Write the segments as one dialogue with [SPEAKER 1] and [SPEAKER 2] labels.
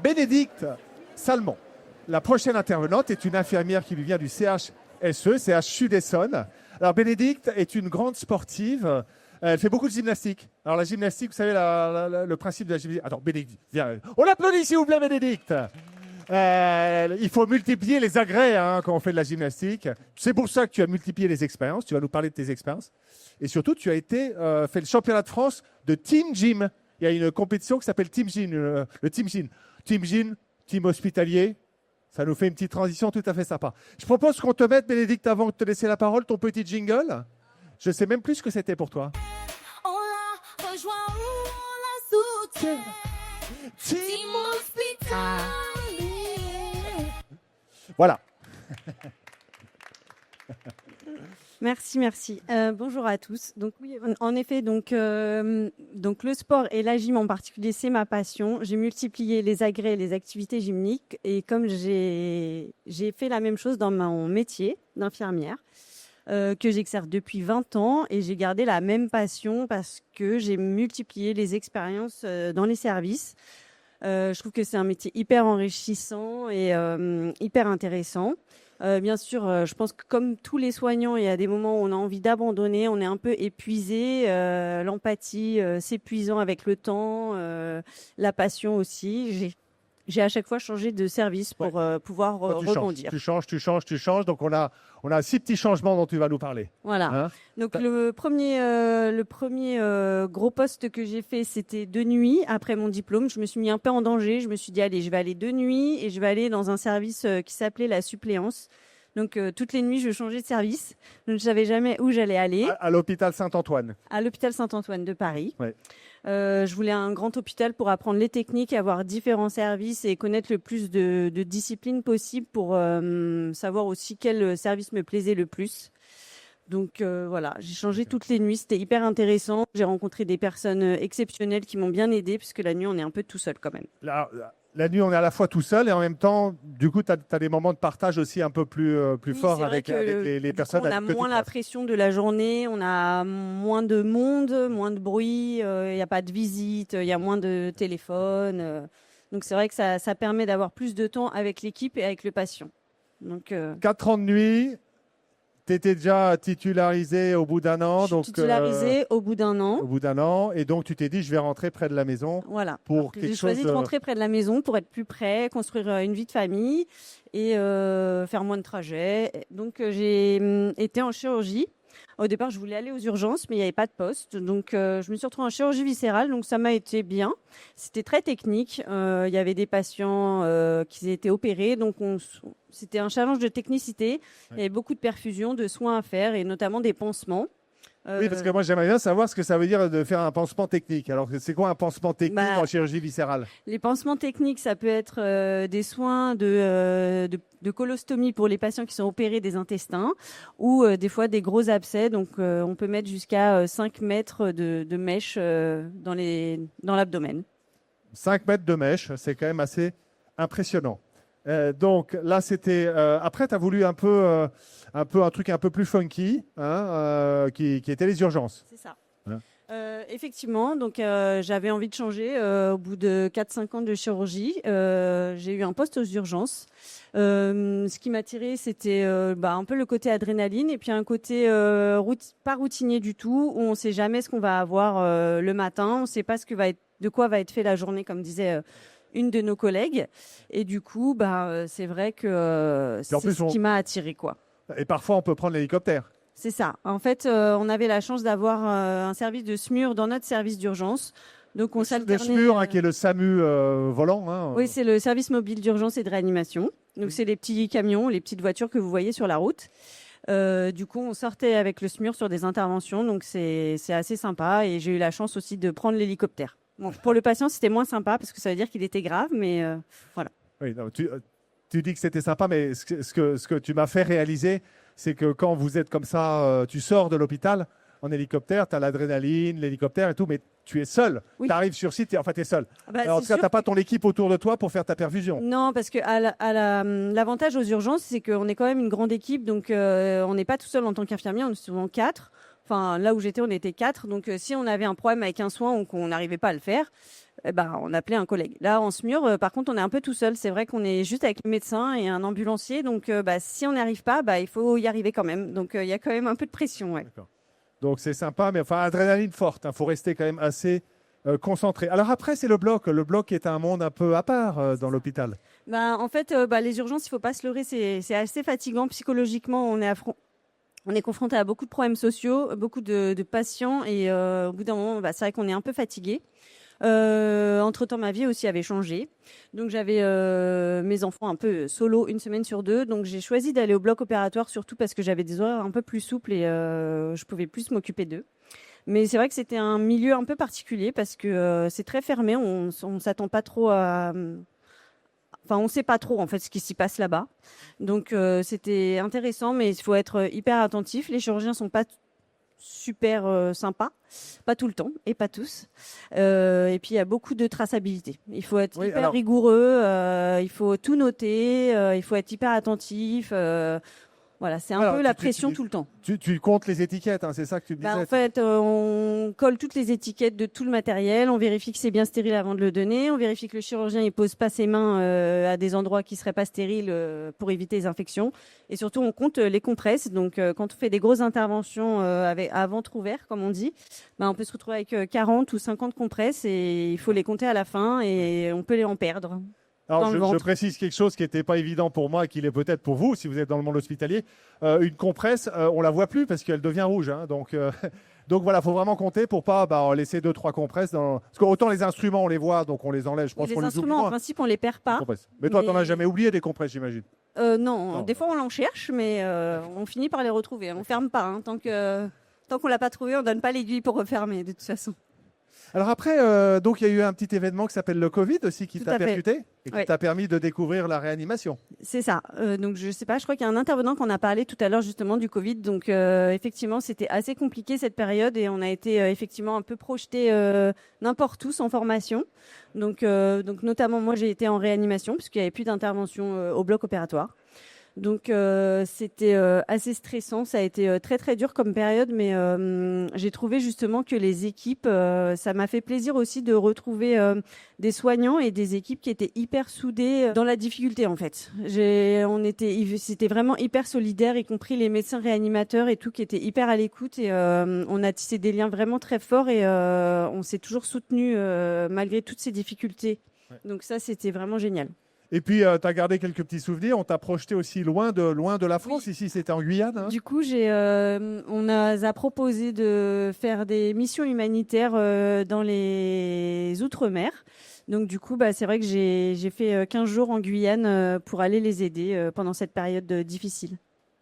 [SPEAKER 1] Bénédicte Salmon. La prochaine intervenante est une infirmière qui lui vient du CHSE, CHU d'Essonne. Alors Bénédicte est une grande sportive. Elle fait beaucoup de gymnastique. Alors la gymnastique, vous savez le principe de la gymnastique. Attends, Bénédicte, viens. On l'applaudit s'il vous plaît, Bénédicte. Il faut multiplier les agrès quand on fait de la gymnastique. C'est pour ça que tu as multiplié les expériences. Tu vas nous parler de tes expériences. Et surtout, tu as fait le championnat de France de Team Gym. Il y a une compétition qui s'appelle Team Gym, le Team Gym. Team Gym, Team Hospitalier. Ça nous fait une petite transition tout à fait sympa. Je propose qu'on te mette, Bénédicte, avant de te laisser la parole, ton petit jingle. Je ne sais même plus ce que c'était pour toi.
[SPEAKER 2] On la rejoint, on la soutient. Team Hospitalier.
[SPEAKER 1] Voilà.
[SPEAKER 3] Merci. Bonjour à tous. Donc oui, en effet, donc le sport et la gym en particulier, c'est ma passion. J'ai multiplié les agrès, les activités gymniques, et comme j'ai fait la même chose dans mon métier d'infirmière, que j'exerce depuis 20 ans, et j'ai gardé la même passion parce que j'ai multiplié les expériences dans les services. Je trouve que c'est un métier hyper enrichissant et hyper intéressant. Bien sûr, je pense que comme tous les soignants, il y a des moments où on a envie d'abandonner, on est un peu épuisé. L'empathie, c'est épuisant avec le temps, la passion aussi. J'ai à chaque fois changé de service pour pouvoir rebondir.
[SPEAKER 1] Tu changes. Donc on a 6 petits changements dont tu vas nous parler.
[SPEAKER 3] Voilà. Donc le premier gros poste que j'ai fait, c'était de nuit après mon diplôme. Je me suis mis un peu en danger. Je me suis dit allez, je vais aller de nuit et je vais aller dans un service qui s'appelait la suppléance. Donc toutes les nuits, je changeais de service. Je ne savais jamais où j'allais aller.
[SPEAKER 1] À l'hôpital Saint-Antoine.
[SPEAKER 3] À l'hôpital Saint-Antoine de Paris.
[SPEAKER 1] Ouais.
[SPEAKER 3] Je voulais un grand hôpital pour apprendre les techniques, avoir différents services et connaître le plus de disciplines possible pour savoir aussi quel service me plaisait le plus. Donc voilà, j'ai changé toutes les nuits, c'était hyper intéressant. J'ai rencontré des personnes exceptionnelles qui m'ont bien aidé, puisque la nuit, on est un peu tout seul quand même.
[SPEAKER 1] La nuit, on est à la fois tout seul et en même temps, du coup, tu as des moments de partage aussi un peu plus forts avec les personnes.
[SPEAKER 3] On a moins la pression de la journée, on a moins de monde, moins de bruit, il n'y a pas de visite, il y a moins de téléphone. Donc c'est vrai que ça permet d'avoir plus de temps avec l'équipe et avec le patient. Donc,
[SPEAKER 1] 4 ans de nuit. Tu étais déjà titularisé au bout d'un an.
[SPEAKER 3] Je suis titularisée au bout d'un an.
[SPEAKER 1] Au bout d'un an. Et donc, tu t'es dit, je vais rentrer près de la maison.
[SPEAKER 3] Voilà.
[SPEAKER 1] J'ai
[SPEAKER 3] choisi de rentrer près de la maison pour être plus près, construire une vie de famille et faire moins de trajets. Donc, j'ai été en chirurgie. Au départ, je voulais aller aux urgences, mais il n'y avait pas de poste. Donc, je me suis retrouvée en chirurgie viscérale. Donc, ça m'a été bien. C'était très technique. Il y avait des patients qui étaient opérés. Donc, c'était un challenge de technicité. Ouais. Il y avait beaucoup de perfusions, de soins à faire et notamment des pansements.
[SPEAKER 1] Oui, parce que moi, j'aimerais bien savoir ce que ça veut dire de faire un pansement technique. Alors, c'est quoi un pansement technique en chirurgie viscérale?
[SPEAKER 3] Les pansements techniques, ça peut être des soins de colostomie pour les patients qui sont opérés des intestins ou des fois des gros abcès. Donc, on peut mettre jusqu'à 5 mètres de mèche dans l'abdomen.
[SPEAKER 1] 5 mètres de mèche, c'est quand même assez impressionnant. Donc là, c'était. Après, tu as voulu un truc un peu plus funky, qui était les urgences.
[SPEAKER 3] C'est ça. Hein? Effectivement, donc j'avais envie de changer. Au bout de 4-5 ans de chirurgie, j'ai eu un poste aux urgences. Ce qui m'a attiré, c'était un peu le côté adrénaline et puis un côté pas routinier du tout, où on ne sait jamais ce qu'on va avoir le matin, on ne sait pas de quoi va être fait la journée, comme disait une de nos collègues. Et du coup, c'est vrai que c'est ce qui m'a attiré, quoi.
[SPEAKER 1] Et parfois, on peut prendre l'hélicoptère.
[SPEAKER 3] C'est ça. En fait, on avait la chance d'avoir un service de SMUR dans notre service d'urgence. Donc, on s'alternait.
[SPEAKER 1] Le SMUR, qui est le SAMU volant.
[SPEAKER 3] Oui, c'est le service mobile d'urgence et de réanimation. Donc, c'est les petits camions, les petites voitures que vous voyez sur la route. Du coup, on sortait avec le SMUR sur des interventions. Donc, c'est assez sympa. Et j'ai eu la chance aussi de prendre l'hélicoptère. Bon, pour le patient, c'était moins sympa parce que ça veut dire qu'il était grave, mais voilà.
[SPEAKER 1] Oui, non, tu dis que c'était sympa, mais ce que tu m'as fait réaliser, c'est que quand vous êtes comme ça, tu sors de l'hôpital en hélicoptère, tu as l'adrénaline, l'hélicoptère et tout, mais tu es seul. Oui. Tu arrives sur site, tu es seul. Alors, en tout cas, tu n'as pas ton équipe autour de toi pour faire ta perfusion.
[SPEAKER 3] Non, parce que l'avantage aux urgences, c'est qu'on est quand même une grande équipe, donc on n'est pas tout seul en tant qu'infirmier, on est souvent 4. Enfin, là où j'étais, on était 4. Donc, si on avait un problème avec un soin ou qu'on n'arrivait pas à le faire, eh ben, on appelait un collègue. Là, en SMUR, par contre, on est un peu tout seul. C'est vrai qu'on est juste avec le médecin et un ambulancier. Donc, si on n'y arrive pas, il faut y arriver quand même. Donc, il y a quand même un peu de pression. Ouais.
[SPEAKER 1] D'accord. Donc c'est sympa, mais enfin, adrénaline forte. Il faut rester quand même assez concentré. Alors après, c'est le bloc. Le bloc est un monde un peu à part dans l'hôpital.
[SPEAKER 3] En fait, les urgences, il faut pas se leurrer, c'est assez fatigant psychologiquement. On est confronté à beaucoup de problèmes sociaux, beaucoup de patients, et au bout d'un moment, c'est vrai qu'on est un peu fatigué. Entre-temps, ma vie aussi avait changé. Donc, j'avais mes enfants un peu solo 1 semaine sur 2. Donc, j'ai choisi d'aller au bloc opératoire, surtout parce que j'avais des horaires un peu plus souples et je pouvais plus m'occuper d'eux. Mais c'est vrai que c'était un milieu un peu particulier parce que c'est très fermé. On s'attend pas trop à... Enfin, on sait pas trop en fait ce qui s'y passe là-bas. Donc, c'était intéressant, mais il faut être hyper attentif. Les chirurgiens sont pas super sympas, pas tout le temps et pas tous. Et puis, il y a beaucoup de traçabilité. Il faut être hyper rigoureux, il faut tout noter, il faut être hyper attentif. Voilà, c'est un peu la pression tout le temps.
[SPEAKER 1] Tu comptes les étiquettes, hein, c'est ça que tu me disais.
[SPEAKER 3] En fait, on colle toutes les étiquettes de tout le matériel, on vérifie que c'est bien stérile avant de le donner, on vérifie que le chirurgien il pose pas ses mains à des endroits qui seraient pas stériles pour éviter les infections. Et surtout, on compte les compresses. Donc, quand on fait des grosses interventions à ventre ouvert, comme on dit, on peut se retrouver avec 40 ou 50 compresses et il faut les compter à la fin et on peut les en perdre.
[SPEAKER 1] Alors, je précise quelque chose qui n'était pas évident pour moi et qui l'est peut-être pour vous, si vous êtes dans le monde hospitalier. Une compresse, on la voit plus parce qu'elle devient rouge. Hein, donc voilà, il faut vraiment compter pour pas laisser 2-3 compresses. Parce qu'autant les instruments, on les voit, donc on les enlève. Je pense
[SPEAKER 3] les
[SPEAKER 1] qu'on
[SPEAKER 3] instruments,
[SPEAKER 1] les
[SPEAKER 3] en principe, on les perd pas.
[SPEAKER 1] Mais toi, tu n'en as jamais oublié des compresses, j'imagine.
[SPEAKER 3] Non, des fois on en cherche, mais on finit par les retrouver. On ferme pas. Hein, tant qu'on l'a pas trouvé, on donne pas l'aiguille pour refermer, de toute façon.
[SPEAKER 1] Alors après, donc il y a eu un petit événement qui s'appelle le Covid aussi qui t'a percuté et qui t'a permis de découvrir la réanimation.
[SPEAKER 3] C'est ça. Donc je sais pas, je crois qu'il y a un intervenant qu'on a parlé tout à l'heure justement du Covid. Donc effectivement, c'était assez compliqué cette période et on a été effectivement un peu projeté n'importe où sans formation. Donc notamment moi j'ai été en réanimation puisqu'il y avait plus d'intervention au bloc opératoire. Donc c'était assez stressant, ça a été très très dur comme période, mais j'ai trouvé justement que les équipes, ça m'a fait plaisir aussi de retrouver des soignants et des équipes qui étaient hyper soudées dans la difficulté en fait. C'était vraiment hyper solidaire, y compris les médecins réanimateurs et tout qui étaient hyper à l'écoute et on a tissé des liens vraiment très forts et on s'est toujours soutenus malgré toutes ces difficultés. Ouais. Donc ça c'était vraiment génial.
[SPEAKER 1] Et puis, tu as gardé quelques petits souvenirs. On t'a projeté aussi loin de la France. Oui. Ici, c'était en Guyane. Hein.
[SPEAKER 3] Du coup, on nous a proposé de faire des missions humanitaires dans les Outre-mer. Donc, du coup, c'est vrai que j'ai fait 15 jours en Guyane pour aller les aider pendant cette période difficile.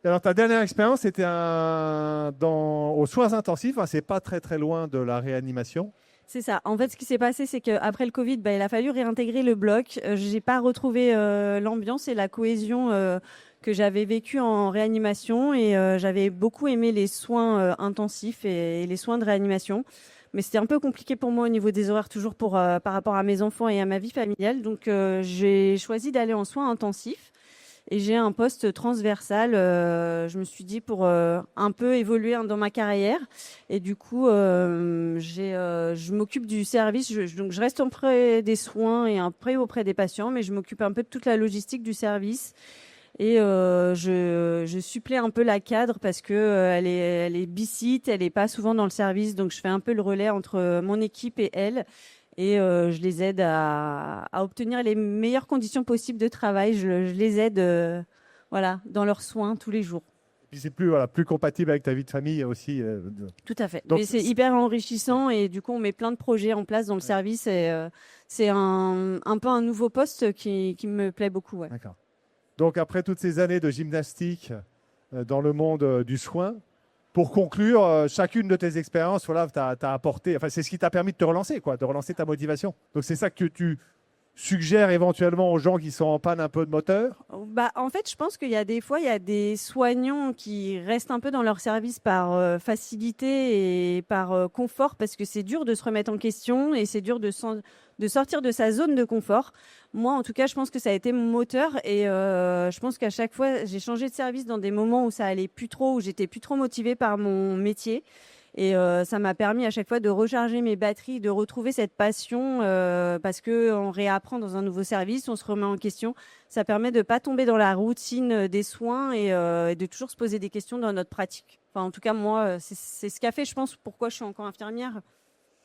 [SPEAKER 1] Alors, ta dernière expérience, c'était aux soins intensifs. Hein, c'est pas très, très loin de la réanimation.
[SPEAKER 3] C'est ça. En fait, ce qui s'est passé, c'est qu'après le Covid, il a fallu réintégrer le bloc. J'ai pas retrouvé l'ambiance et la cohésion que j'avais vécue en réanimation et j'avais beaucoup aimé les soins intensifs et les soins de réanimation. Mais c'était un peu compliqué pour moi au niveau des horaires, toujours par rapport à mes enfants et à ma vie familiale. Donc, j'ai choisi d'aller en soins intensifs. Et j'ai un poste transversal, je me suis dit, pour un peu évoluer dans ma carrière. Et du coup, je m'occupe du service. Donc, je reste auprès des soins et après auprès des patients, mais je m'occupe un peu de toute la logistique du service. Et je supplée un peu la cadre parce que elle est bicite, elle est pas souvent dans le service. Donc, je fais un peu le relais entre mon équipe et elle. Et je les aide à obtenir les meilleures conditions possibles de travail. Je les aide dans leurs soins tous les jours.
[SPEAKER 1] Et puis c'est plus compatible avec ta vie de famille aussi.
[SPEAKER 3] Tout à fait. Donc, mais c'est hyper enrichissant et du coup on met plein de projets en place dans le service. Et c'est un peu un nouveau poste qui me plaît beaucoup. Ouais.
[SPEAKER 1] D'accord. Donc après toutes ces années de gymnastique dans le monde du soin, pour conclure, chacune de tes expériences, t'as apporté. Enfin, c'est ce qui t'a permis de te relancer, de relancer ta motivation. Donc c'est ça que suggères éventuellement aux gens qui sont en panne un peu de moteur?
[SPEAKER 3] Bah, en fait, je pense qu'il y a des fois, il y a des soignants qui restent un peu dans leur service par facilité et par confort, parce que c'est dur de se remettre en question et c'est dur de sortir de sa zone de confort. Moi, en tout cas, je pense que ça a été mon moteur et je pense qu'à chaque fois, j'ai changé de service dans des moments où ça allait plus trop, où j'étais plus trop motivée par mon métier. Et ça m'a permis à chaque fois de recharger mes batteries, de retrouver cette passion parce qu'on réapprend dans un nouveau service, on se remet en question. Ça permet de ne pas tomber dans la routine des soins et de toujours se poser des questions dans notre pratique. Enfin, en tout cas, moi, c'est ce qu'a fait, je pense, pourquoi je suis encore infirmière.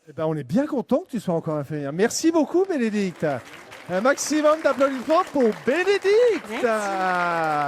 [SPEAKER 1] Eh ben, on est bien content que tu sois encore infirmière. Merci beaucoup, Bénédicte. Un maximum d'applaudissements pour Bénédicte.
[SPEAKER 3] Merci.